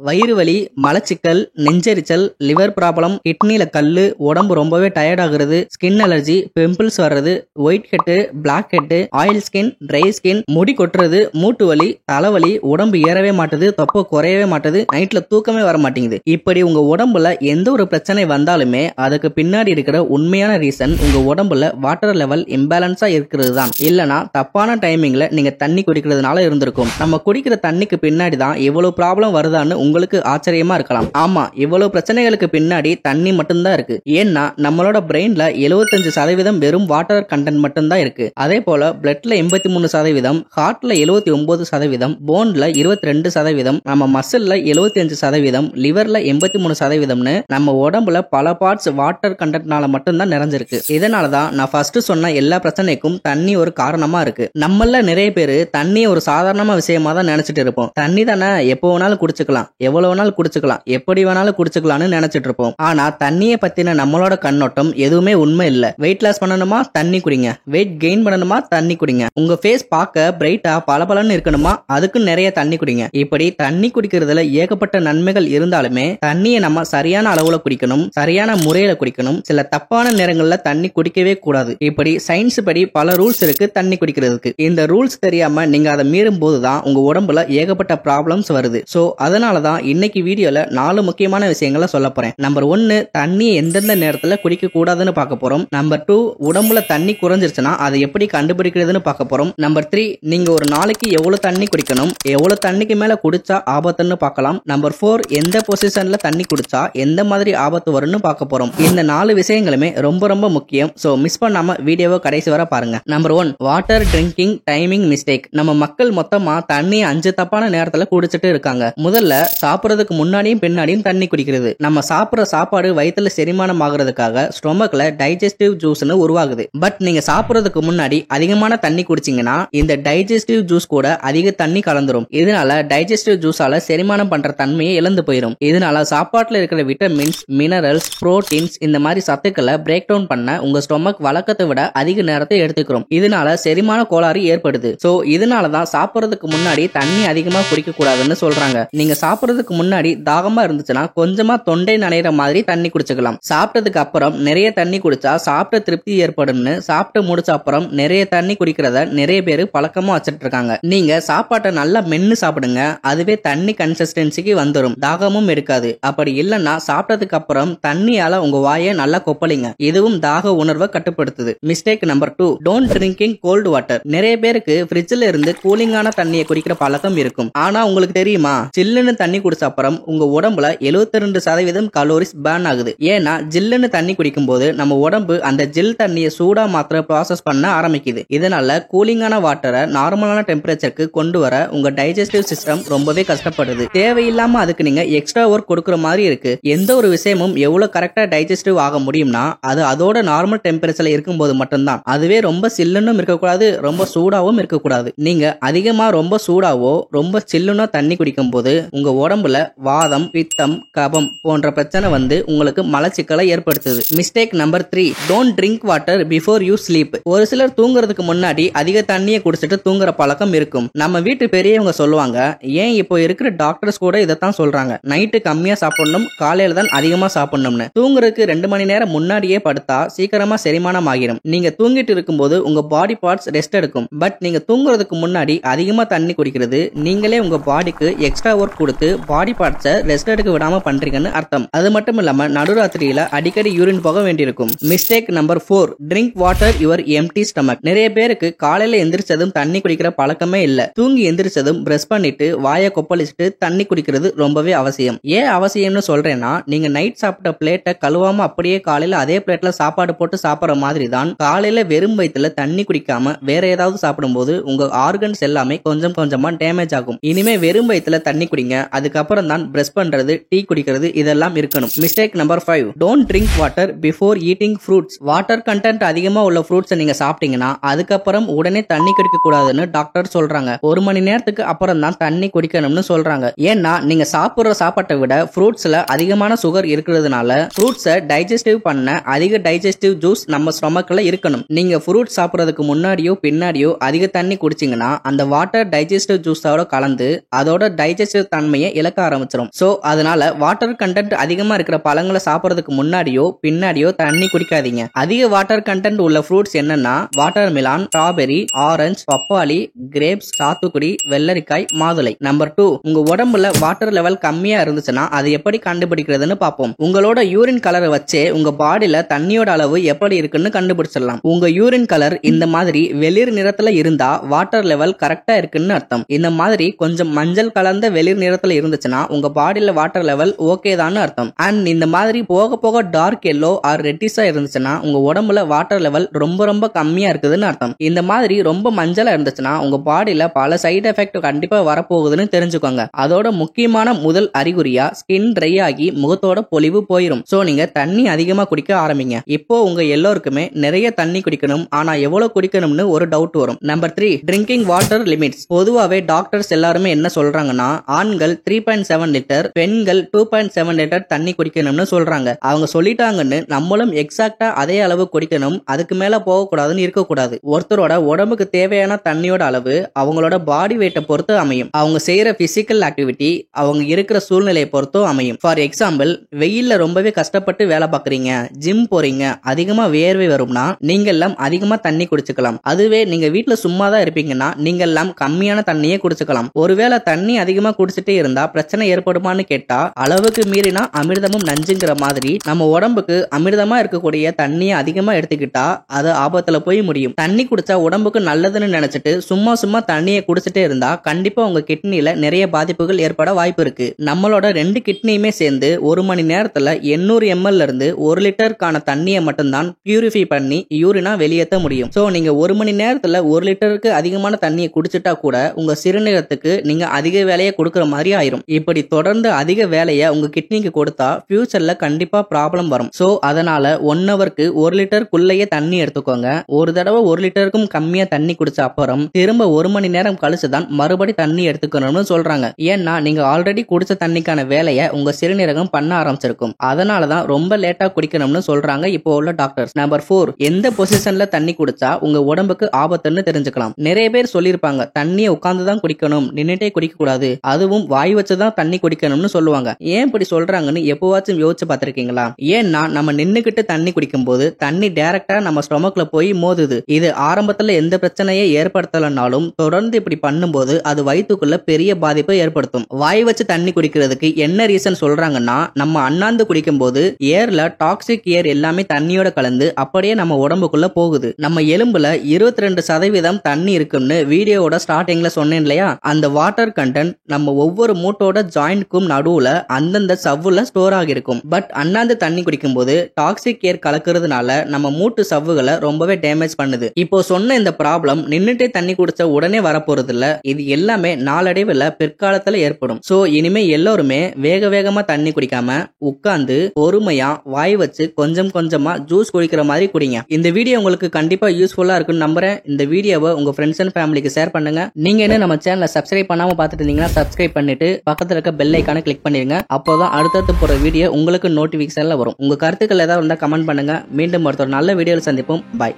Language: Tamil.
வயிறு வலி, மலச்சிக்கல், நெஞ்செரிச்சல், லிவர் ப்ராப்ளம், கிட்னில கல்லு, உடம்பு ரொம்பவே டயர்ட் ஆகுறது, ஸ்கின் அலர்ஜி, பிம்பிள்ஸ் வர்றது, white head, black head, oil skin, dry skin, முடி கொட்டுறது, மூட்டு வலி, தலைவலி, உடம்பு ஏறவே மாட்டுது, தொப்பை குறையவே மாட்டுது, நைட்ல தூக்கமே வர மாட்டேங்குது. இப்படி உங்க உடம்புல எந்த ஒரு பிரச்சனை வந்தாலுமே அதுக்கு பின்னாடி இருக்கிற உண்மையான ரீசன் உங்க உடம்புல வாட்டர் லெவல் இம்பேலன்ஸா இருக்கிறது தான். இல்லனா தப்பான டைமிங்ல நீங்க தண்ணி குடிக்கிறதுனால இருந்திருக்கும். நம்ம குடிக்கிற தண்ணிக்கு பின்னாடி தான் இவ்வளவு ப்ராப்ளம் வருதான்னு உங்களுக்கு ஆச்சரியமா இருக்கலாம். ஆமா, இவ்வளவு பிரச்சனைகளுக்கு பின்னாடி தண்ணி மட்டும்தான் இருக்கு. ஏன்னா நம்மளோட பிரெயின்ல 75% வெறும் வாட்டர் கண்டென்ட் மட்டும்தான் இருக்கு. அதே போல பிளட்ல 83%, ஹார்ட்ல 79%, போன்ல 22%, நம்ம மசில்ல 75%, லிவர்ல 83%, நம்ம உடம்புல பல பார்ட்ஸ் வாட்டர் கண்டென்ட்னால மட்டும்தான் நிறைஞ்சிருக்கு. இதனாலதான் நான் ஃபர்ஸ்ட் சொன்ன எல்லா பிரச்சனைக்கும் தண்ணி ஒரு காரணமா இருக்கு. நம்மள நிறைய பேரு தண்ணியை ஒரு சாதாரண விஷயமா தான் நினைச்சிட்டு இருப்போம். தண்ணி தானே, எப்போ வேணாலும் குடிச்சுக்கலாம், எவ்வளவு வேணாலும் குடிச்சுக்கலாம், எப்படி வேணாலும் குடிச்சுக்கலாம்னு நினைச்சிட்டு இருப்போம். ஆனா தண்ணியை பத்தின நம்மளோட கண்ணோட்டம் எதுவுமே உண்மை இல்ல. வெயிட் லாஸ் பண்ணணுமா, தண்ணி குடிங்க. வெயிட் கெயின் பண்ணணுமா, தண்ணி குடிங்க. உங்க ஃபேஸ் பார்க்க பிரைட்டா பளபளன்னு இருக்கணுமா, அதுக்கு நிறைய தண்ணி குடிங்க. இப்படி தண்ணி குடிக்கிறதுல ஏகப்பட்ட நன்மைகள் இருந்தாலுமே தண்ணியை நம்ம சரியான அளவுல குடிக்கணும், சரியான முறையில குடிக்கணும். சில தப்பான நேரங்கள்ல தண்ணி குடிக்கவே கூடாது. இப்படி சயின்ஸ் படி பல ரூல்ஸ் இருக்கு தண்ணி குடிக்கிறதுக்கு. இந்த ரூல்ஸ் தெரியாம நீங்க அதை மீறும் போதுதான் உங்க உடம்புல ஏகப்பட்ட ப்ராப்ளம்ஸ் வருது. சோ அதனாலதான் இன்னைக்கு வீடியோல 4 முக்கியமான விஷயங்களை சொல்ல போறேன். நம்பர் 1, தண்ணி எந்தெந்த நேரத்துல குடிக்க கூடாதுன்னு பார்க்க போறோம். நம்பர் 2, உடம்புல தண்ணி குறைஞ்சிருச்சுன்னா அதை எப்படி கண்டுபிடிக்கிறதுன்னு பார்க்க போறோம். நம்பர் 3, நீங்க ஒரு நாளைக்கு எவ்வளவு தண்ணி குடிக்கணும், எவ்வளவு தண்ணிக்கு மேல குடிச்சா ஆபத்துன்னு பார்க்கலாம். நம்பர் 4, எந்த பொசிஷன்ல தண்ணி குடிச்சா எந்த மாதிரி ஆபத்து வரும்னு பார்க்க போறோம். இந்த 4 விஷயங்களுமே ரொம்ப ரொம்ப முக்கியம். சோ மிஸ் பண்ணாம வீடியோவை கடைசி வரை பாருங்க. Number 1, water drinking timing mistake. நம்ம மக்கள் மொத்தமா தண்ணி 5 தப்பான நேரத்துல குடிச்சிட்டு இருக்காங்க. முதல்ல சாப்பிடுறதுக்கு முன்னாடியும் பின்னாடியும் தண்ணி குடிக்கிறது. நம்ம சாப்பிடுற சாப்பாடு வயிற்றுல செரிமானம் ஆகுறதுக்காக ஸ்டொமக்ல டைஜஸ்டிவ் ஜூஸ்னு உருவாகுது. பட் நீங்க சாப்பிடுறதுக்கு முன்னாடி அதிகமான தண்ணி குடிச்சீங்கன்னா இந்த டைஜஸ்டிவ் ஜூஸ் கூட அதிக தண்ணி கலந்துரும். இதனால டைஜஸ்டிவ் ஜூஸால செரிமானம் பண்ற தன்மையை இழந்து போயிடும். இதனால சாப்பாட்டுல இருக்கிற விட்டமின்ஸ், மினரல்ஸ், புரோட்டீன்ஸ் இந்த மாதிரி சத்துக்களை பிரேக் டவுன் பண்ண உங்க ஸ்டொமக் வழக்கத்தை விட அதிக நேரத்தை எடுத்துக்கிறோம். இதனால செரிமான கோளாறு ஏற்படுது. சோ இதனாலதான் சாப்பிடுறதுக்கு முன்னாடி தண்ணி அதிகமா குடிக்க கூடாதுன்னு சொல்றாங்க. நீங்க சாப்பிடுறதுக்கு முன்னாடி தாகமா இருந்துச்சுன்னா கொஞ்சமா தொண்டை நனைகிற மாதிரி தண்ணி குடிச்சுக்கலாம். சாப்பிட்டதுக்கு அப்புறம் நிறைய தண்ணி குடிச்சா சாப்பிட்ட திருப்தி ஏற்படும்னு சாப்பிட்டு முடிச்ச அப்புறம் நிறைய தண்ணி குடிக்கிறத நிறைய பேர் பழக்கமா வச்சிட்டு இருக்காங்க. நீங்க சாப்பாட்டை நல்லா மென்னு சாப்பிடுங்க, அதுவே தண்ணி கன்சிஸ்டன்சிக்கு வந்துடும், தாகமும் இருக்காது. அப்படி இல்லைன்னா சாப்பிட்டதுக்கு அப்புறம் தண்ணியால உங்க வாயை நல்லா கொப்பளிங்க, இதுவும் தாக உணர்வை கட்டுப்படுத்துது. Mistake number 2, don't drinking cold water. நிறைய பேருக்கு ஃப்ரிட்ஜ்ல இருந்து கூலிங்கான தண்ணியை குடிக்கிற பழக்கம் இருக்கும். ஆனா உங்களுக்கு தெரியுமா, சில்லுன்னு தண்ணி குடிச்ச அப்புறம் உங்க உடம்புல 72% கலோரிஸ் பர்ன் ஆகுது. ஏன்னா ஜில்லுன்னு தண்ணி குடிக்கும் போது நம்ம உடம்பு அந்த ஜில் தண்ணியை சூடா மாத்திர ப்ராசஸ் பண்ண ஆரம்பிக்குது. இதனால கூலிங்கான வாட்டரை நார்மலான டெம்பரேச்சருக்கு கொண்டு வர உங்க டைஜஸ்டிவ் சிஸ்டம் ரொம்பவே கஷ்டப்படுது. தேவையில்லாம அதுக்கு நீங்க எக்ஸ்ட்ரா ஒர்க் கொடுக்குற மாதிரி இருக்கு. எந்த ஒரு விஷயமும் எவ்வளவு கரெக்டா டைஜஸ்டிவ் ஆக முடியும்னா அது அதோட நார்மல் டெம்பரேச்சர்ல இருக்கும்போது மட்டும்தான். அதுவே ரொம்ப சில்லுன்னும் இருக்கக்கூடாது, ரொம்ப சூடாவும் இருக்கக்கூடாது. நீங்க அதிகமா ரொம்ப சூடாவோ ரொம்ப சில்லுனோ தண்ணி குடிக்கும் போது உங்க உடம்புல வாதம், பித்தம், கபம் போன்ற பிரச்சனை வந்து உங்களுக்கு மலச்சிக்கலை ஏற்படுத்துது. Mistake number 3, don't drink water before you sleep. ஒரு சிலர் தூங்குறதுக்கு முன்னாடி அதிக தண்ணியை குடிச்சிட்டு தூங்குற பழக்கம் இருக்கும். நம்ம வீட்டு பெரியவங்க சொல்லுவாங்க, ஏன் இப்போ இருக்கிற டாக்டர்ஸ் கூட இதைத்தான் சொல்றாங்க, நைட்டு கம்மியா சாப்பிடணும், காலையில தான் அதிகமா சாப்பிடணும்னு. தூங்குறதுக்கு 2 மணி நேரம் முன்னாடியே படுத்தா சீக்கிரமா செரிமானம் ஆகிரும். நீங்க தூங்கிட்டு இருக்கும்போது உங்க பாடி பார்ட்ஸ் ரெஸ்ட் எடுக்கும். பட் நீங்க தூங்குறதுக்கு முன்னாடி அதிகமா தண்ணி குடிக்கிறது நீங்களே உங்க பாடிக்கு எக்ஸ்ட்ரா ஒர்க் கொடுத்து பாடி பார்ட்ஸை ரெஸ்ட் எடுக்க விடாம பண்றீங்கன்னு அர்த்தம். அது மட்டும் இல்லாம நடுராத்திரியில அடிக்கடி யூரின் போக வேண்டியிருக்கும். Mistake number 4, drink water your empty stomach. நிறைய பேருக்கு காலையில எந்திரிச்சதும் தண்ணி குடிக்கிற பழக்கமே இல்ல. தூங்கி எந்திரிச்சதும் பிரஷ் பண்ணிட்டு வாயை கொப்பளிச்சுட்டு தண்ணி குடிக்கிறது ரொம்பவே அவசியம். ஏன் அவசியம்னு சொல்றேன்னா, நீங்க நைட் சாப்பிட்ட பிளேட்டை கழுவாம அப்படியே காலையில அதே பிளேட்ல சாப்பாடு போட்டு சாப்பிடுற மாதிரி தான் காலையில வெறும் வயிற்றுல தண்ணி குடிக்காம வேற ஏதாவது சாப்பிடும்போது உங்க ஆர்கன்ஸ் எல்லாமே கொஞ்சம் கொஞ்சமா டேமேஜ் ஆகும். இனிமே வெறும் வயிற்றுல தண்ணி குடிங்க, அதுக்கப்புறம் தான் பிரஷ் பண்றது, டீ குடிக்கிறது இதெல்லாம் இருக்கணும். Mistake number 5, don't drink water before eating fruits. Water content அதிகமா உள்ள ஃப்ரூட்ஸை நீங்க சாப்பிட்டீங்கன்னா அதுக்கப்புறம் உடனே தண்ணி குடிக்க கூடாதுன்னு டாக்டர் சொல்றாங்க. 1 மணி நேரத்துக்கு அப்புறம் தான் தண்ணி குடிக்கணும்னு சொல்றாங்க. ஏன்னா நீங்க சாப்பிடுற சாப்பாட்டை விட ஃப்ரூட்ஸ்ல அதிகமான சுகர் இருக்கிறதுனால ஃப்ரூட்ஸை டைஜஸ்டிவ் பண்ண அதிக டைஜஸ்டிவ் ஜூஸ் நம்ம ஸ்டொமக்ல இருக்கணும். நீங்க ஃப்ரூட் சாப்பிடுறதுக்கு முன்னாடியோ பின்னாடியோ அதிக தண்ணி குடிச்சீங்கன்னா அந்த வாட்டர் டைஜஸ்டிவ் ஜூஸோட கலந்து அதோட டைஜஸ்டிவ் தன்மையை தன்மையை இழக்க ஆரம்பிச்சிடும். சோ அதனால வாட்டர் கண்டென்ட் அதிகமா இருக்கிற பழங்களை சாப்பிடறதுக்கு முன்னாடியோ பின்னாடியோ தண்ணி குடிக்காதீங்க. அதிக வாட்டர் கண்டென்ட் உள்ள ஃப்ரூட்ஸ் என்னன்னா வாட்டர் மிலான், ஸ்ட்ராபெரி, ஆரஞ்சு, பப்பாளி, கிரேப்ஸ், சாத்துக்குடி, வெள்ளரிக்காய், மாதுளை. நம்பர் 2, உங்க உடம்புல வாட்டர் லெவல் கம்மியா இருந்துச்சுன்னா அதை எப்படி கண்டுபிடிக்கிறதுன்னு பார்ப்போம். உங்களோட யூரின் கலரை வச்சே உங்க பாடியில தண்ணியோட அளவு எப்படி இருக்குன்னு கண்டுபிடிச்சிடலாம். உங்க யூரின் கலர் இந்த மாதிரி வெளிர் நிறத்துல இருந்தா வாட்டர் லெவல் கரெக்டா இருக்குன்னு அர்த்தம். இந்த மாதிரி கொஞ்சம் மஞ்சள் கலந்த வெளிர் நிறத்துல இருந்துச்சுன்னா உங்க பாடியில வாட்டர் லெவல் ஓகே தான் அர்த்தம். அண்ட் இந்த மாதிரி போக போக டார்க் எல்லோ ஆர் ரெட்டிஸா இருந்துச்சுன்னா உங்க உடம்புல வாட்டர் லெவல் ரொம்ப ரொம்ப கம்மியா இருக்குதுன்னு அர்த்தம். இந்த மாதிரி ரொம்ப மஞ்சளா இருந்துச்சுன்னா உங்க பாடியில பல சைடு எஃபெக்ட் கண்டிப்பா வரப்போகுதுன்னு தெரிஞ்சுக்கோங்க. அதோட முக்கியமான முதல் அறிகுறியா ஸ்கின் ட்ரை ஆகி முகத்தோட பொலிவு போயிடும். சோ நீங்க தண்ணி அதிகமா குடிக்க ஆரம்பிங்க. இப்போ உங்க எல்லோருக்குமே நிறைய தண்ணி குடிக்கணும், ஆனா எவ்வளவு குடிக்கணும்னு ஒரு டவுட் வரும். Number 3, drinking water limits. பொதுவாவே டாக்டர்ஸ் எல்லாருமே என்ன சொல்றாங்கன்னா ஆண்கள் 3.7 லிட்டர், பெண்கள் 2.7 லிட்டர் தண்ணி குடிக்கணும்னு சொல்றாங்க. அவங்க சொல்லிட்டாங்கன்னு நம்மளும் எக்ஸாக்டா அதே அளவு குடிக்கணும், அதுக்கு மேல போக கூடாதுன்னு இருக்க கூடாது. ஒருத்தரோட உடம்புக்கு தேவையான தண்ணியோட அளவு அவங்களோட பாடி வெயிட்டை பொறுத்து அமையும். அவங்க செய்யற பிசிக்கல் ஆக்டிவிட்டி அவங்க இருக்கிற சூழ்நிலையை பொறுத்தும் அமையும். ஃபார் எக்ஸாம்பிள், வெயில்ல ரொம்பவே கஷ்டப்பட்டு வேலை பார்க்குறீங்க, ஜிம் போறீங்க, அதிகமா வேர்வை வரும்னா நீங்க எல்லாம் அதிகமா தண்ணி குடிச்சுக்கலாம். அதுவே நீங்க வீட்டுல சும்மா தான் இருப்பீங்கன்னா நீங்க எல்லாம் கம்மியான தண்ணியே குடிச்சுக்கலாம். ஒருவேளை தண்ணி அதிகமா குடிச்சிட்டே இருந்தா பிரச்சனை ஏற்படுமான்னு கேட்டா அளவுக்கு மீறினா அமிர்தமும் நஞ்சுங்கிற மாதிரி நம்ம உடம்புக்கு அமிர்தமா இருக்கக்கூடிய தண்ணியை அதிகமா எடுத்துக்கிட்டா அது ஆபத்துல போய் முடியும். தண்ணி குடிச்சா உடம்புக்கு நல்லதுன்னு நினைச்சிட்டு சும்மா சும்மா தண்ணியை குடிச்சிட்டே இருந்தா கண்டிப்பா உங்க கிட்னில நிறைய பாதிப்புகள் ஏற்பட வாய்ப்பு இருக்கு. நம்மளோட 2 கிட்னியுமே சேர்ந்து 1 மணி நேரத்துல 800 ml இருந்து 1 லிட்டருக்கான தண்ணியை மட்டும்தான் பியூரிஃபை பண்ணி யூரினா வெளியேற்ற முடியும். சோ நீங்க 1 மணி நேரத்துல 1 லிட்டருக்கு அதிகமான தண்ணியை குடிச்சிட்டா கூட உங்க சிறுநீரகத்துக்கு நீங்க அதிக வேலையை கொடுக்கற மாதிரி ஆயிரும். இப்படி தொடர்ந்து அதிக வேலையை உங்க கிட்னிக்கு கொடுத்தா ஃபியூச்சர்ல கண்டிப்பா ப்ராப்ளம் வரும். சோ அதனால 1 ஹவருக்கு 1 லிட்டருக்குள்ளேயே தண்ணி எடுத்துக்கோங்க. ஒரு தடவை 1 லிட்டருக்கும் கம்மியா தண்ணி குடிச்ச அப்புறம் திரும்ப 1 மணி நேரம் கழிச்சுதான் மறுபடி தண்ணி எடுத்துக்கணும்னு சொல்றாங்க. ஏன்னா நீங்க ஆல்ரெடி குடிச்ச தண்ணிக்கான வேலையை உங்க சிறுநீரகம் பண்ண ஆரம்பிச்சிருக்கும். அதனாலதான் ரொம்ப லேட்டா குடிக்கணும்னு சொல்றாங்க இப்போ உள்ள டாக்டர்ஸ். நம்பர் 4, எந்த பொசிஷன்ல தண்ணி குடிச்சா உங்க உடம்புக்கு ஆபத்துன்னு தெரிஞ்சுக்கலாம். நிறைய பேர் சொல்லிருப்பாங்க தண்ணியை உட்கார்ந்துதான் குடிக்கணும், நின்னுட்டே குடிக்க கூடாது, அதுவும் வாய் வச்சுதான் தண்ணி குடிக்கணும்னு சொல்லுவாங்க. ஏன் இப்படி சொல்றாங்கன்னு எப்பவாச்சும் யோசிச்சு பார்த்திருக்கீங்களா? ஏன்னா நம்ம நின்னுக்கிட்டு தண்ணி குடிக்கும் போது தண்ணி டைரக்டா நம்ம ஸ்டொமக்ல போய் மோதுது. இது ஆரம்பத்துல எந்த பிரச்சனையை ஏற்படுத்தலனாலும் தொடர்ந்து இப்படி பண்ணும்போது அது வயிற்றுக்குள்ள பெரிய பாதிப்பை ஏற்படுத்தும். வாய் வச்சு தண்ணி குடிக்கிறதுக்கு என்ன ரீசன் சொல்றாங்கன்னா நம்ம அண்ணாந்து குடிக்கும் போது ஏர்ல டாக்ஸிக் ஏர் எல்லாமே தண்ணியோட கலந்து அப்படியே நம்ம உடம்புக்குள்ள போகுது. நம்ம எலும்புல 22% தண்ணி இருக்கும்னு வீடியோவோட ஸ்டார்டிங்ல சொன்னேன் இல்லையா? அந்த வாட்டர் கண்டென்ட் நம்ம ஒவ்வொரு மூட்டோட ஜாயிண்ட்க்கும் நடுவுல அந்தந்த சவ்வுல ஸ்டோர் ஆகிருக்கும். பட் அண்ணாந்து தண்ணி குடிக்கும் போது டாக்ஸிக் ஏர் கலக்கிறதுனால நம்ம மூட்டு சவ்வுகளை ரொம்பவே டேமேஜ் பண்ணுது. இப்போ சொன்ன இந்த ப்ராப்ளம் நின்னுட்டே தண்ணி குடிச்ச உடனே வரப்போறது இல்ல. இது எல்லாமே நாளடைவுல பிற்காலத்துல ஏற்படும். சோ இனிமே எல்லோருமே வேக வேகமா தண்ணி குடிக்காம உட்கார்ந்து பொறுமையா வாய் வச்சு கொஞ்சம் கொஞ்சமா ஜூஸ் குடிக்கிற மாதிரி குடிங்க. இந்த வீடியோ உங்களுக்கு கண்டிப்பா யூஸ்ஃபுல்லா இருக்குன்னு நம்புறேன். இந்த வீடியோவை உங்க ஃப்ரெண்ட்ஸ் அண்ட் ஃபேமிலிக்கு ஷேர் பண்ணுங்க. நீங்க என்ன நம்ம சேனலை சப்ஸ்கிரைப் பண்ணாம பார்த்துட்டு இருந்தீங்கன்னா சப்ஸ்கிரைப் பண்ணிட்டு பக்கத்துல இருக்க பெல் ஐகானை கிளிக் பண்ணிருங்க. அப்போதான் அடுத்தடுத்து போற வீடியோ உங்களுக்கு நோட்டிபிகேஷன்ல வரும். உங்க கருத்துக்கள் ஏதாவது இருந்தா கமெண்ட் பண்ணுங்க. மீண்டும் ஒருத்தர் நல்ல வீடியோவில் சந்திப்போம். பாய்.